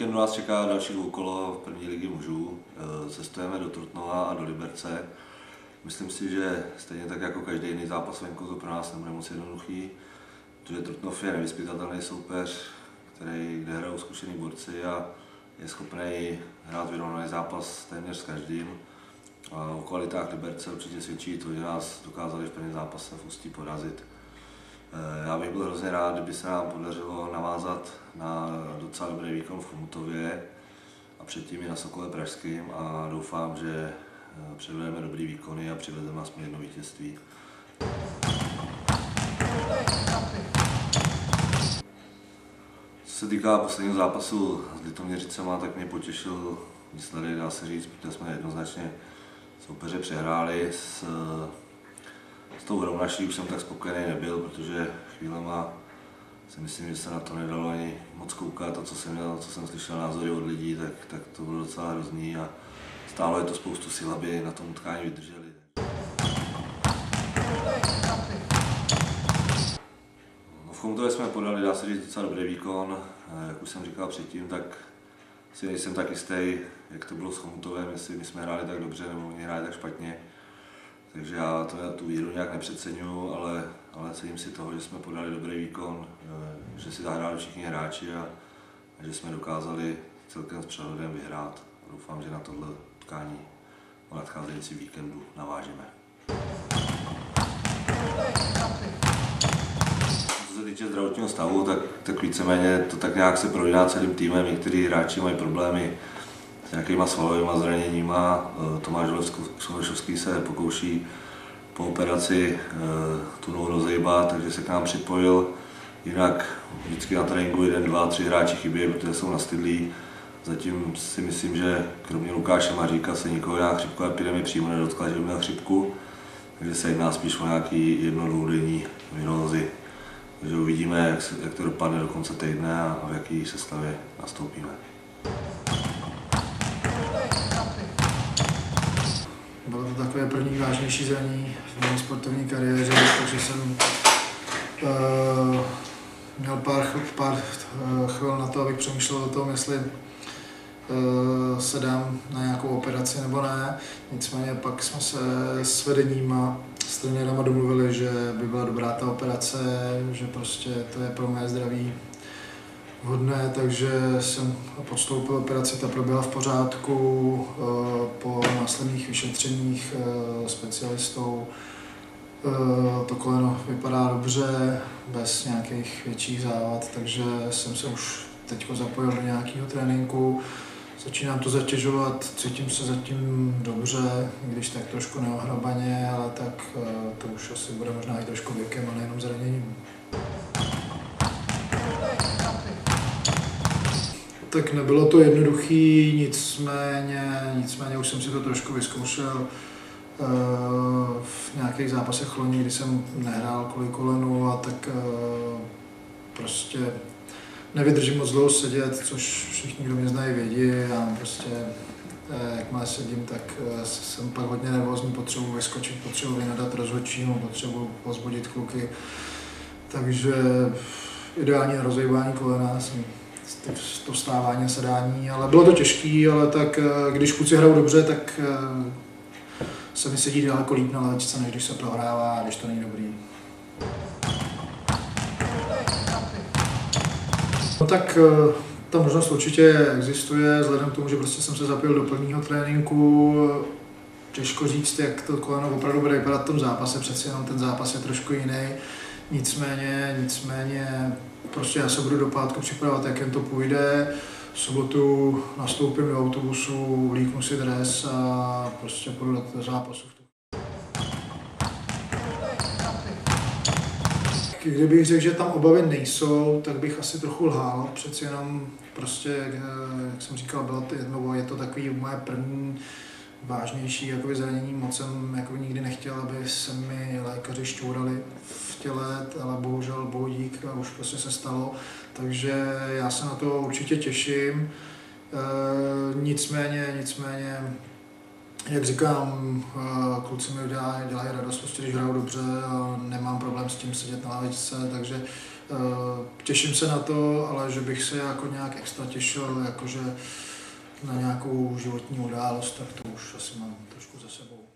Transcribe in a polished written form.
víkendu nás čeká další dvoukolo první ligy mužů. Cestujeme do Trutnova a do Liberce. Myslím si, že stejně tak jako každý jiný zápas venku to pro nás nebude moc jednoduchý, protože Trutnov je nevyzpytatelný soupeř, kde hrajou zkušení borci a je schopný hrát vyrovnaný zápas téměř s každým. A o kvalitách Liberce určitě svědčí to, že nás dokázali v prvním zápase v Ústí porazit. Já bych byl hrozně rád, kdyby se nám podařilo navázat na docela dobrý výkon v Chomutově a předtím i na Sokole Pražském a doufám, že předvedeme dobrý výkony a přivezeme aspoň jedno vítězství. Co se týká posledního zápasu s Litoměřicema, tak mě potěšil výsledek, dá se říct, protože jsme jednoznačně soupeře přehráli. S tou hrou naší už jsem tak spokojený nebyl, protože chvílema si myslím, že se na to nedalo ani moc koukat. To, co jsem slyšel názory od lidí, tak to bylo docela hrozný a stálo je to spoustu sil, aby na tom utkání vydrželi. V Chomutově jsme podali, dá se říct, docela dobrý výkon. Jak už jsem říkal předtím, tak si nejsem tak jistý, jak to bylo s Chomutovem, jestli my jsme hráli tak dobře nebo oni hráli tak špatně. Takže já tu víru nějak nepřeceňuju, ale cením si toho, že jsme podali dobrý výkon, že si zahráli všichni hráči a že jsme dokázali celkem s přehledem vyhrát. Doufám, že na tohle utkání o nadcházející víkendu navážeme. Co se týče zdravotního stavu, tak víceméně to tak nějak se prolíná celým týmem. Někteří hráči mají problémy s nějakýma svalovými zraněníma. Tomáš Holešovský se pokouší po operaci tu nohu rozejbat, takže se k nám připojil. Jinak vždycky na tréninku 1, 2, 3 hráči chybí, protože jsou nastydlí. Zatím si myslím, že kromě Lukáše Maříka se nikoho nějak chřipková epidemie přímo nedotkla, že by měl chřipku. Takže se jedná spíš o nějaký 1-2denní virózy. Takže uvidíme, jak to dopadne do konce týdne a v jaký sestavě nastoupíme. Bylo to takové první vážnější zranění v mé sportovní kariéře, takže jsem měl pár chvil na to, abych přemýšlel o tom, jestli se dám na nějakou operaci nebo ne. Nicméně pak jsme se s vedením a s trenérama domluvili, že by byla dobrá ta operace, že prostě to je pro mé zdraví vhodné, takže jsem podstoupil operaci, ta proběhla v pořádku, po následných vyšetřeních specialistou. To koleno vypadá dobře, bez nějakých větších závad, takže jsem se už teď zapojil do nějakého tréninku. Začínám to zatěžovat, cítím se zatím dobře, i když tak trošku neohrabaně, ale tak to už asi bude možná i trošku věkem a nejenom zraněním. Tak nebylo to jednoduchý, nicméně už jsem si to trošku vyzkoušel v nějakých zápasech loni, kdy jsem nehrál kvůli kolenu a tak prostě nevydržím moc dlouho sedět, což všichni, kdo mě znají, vědí. Já prostě, jakmile sedím, tak jsem pak hodně nervózní, potřebuji vyskočit, potřebuji vynadat rozhodčímu, potřebuji pozbudit kluky. Takže ideální na rozejbání kolena jsem to vstávání a sedání, ale bylo to těžké, ale tak když kluci hrajou dobře, tak se mi sedí daleko líp na lavičce, než když se prohrává a když to není dobrý. No tak ta možnost určitě existuje, vzhledem k tomu, že prostě jsem se zapojil do plného tréninku. Těžko říct, jak to koleno opravdu bude vypadat v tom zápase, přeci jenom ten zápas je trošku jiný. Nicméně prostě já se budu do pátku připravovat, jak jen to půjde. V sobotu nastoupím do autobusu, vlíknu si dres a prostě půjdu do zápasu. Kdybych řekl, že tam obavy nejsou, tak bych asi trochu lhal. Přeci jenom prostě, jak jsem říkal, je to takový moje první vážnější zranění. Moc jsem nikdy nechtěl, aby se mi lékaři šťourali v těle, ale bohužel bohu dík a už prostě se stalo. Takže já se na to určitě těším. Nicméně, jak říkám, kluci mi dělají radost, prostě, když hrajou dobře a nemám problém s tím sedět na lavičce, takže Těším se na to, ale že bych se jako nějak extra těšil, jakože na nějakou životní událost, tak to už asi mám trošku za sebou.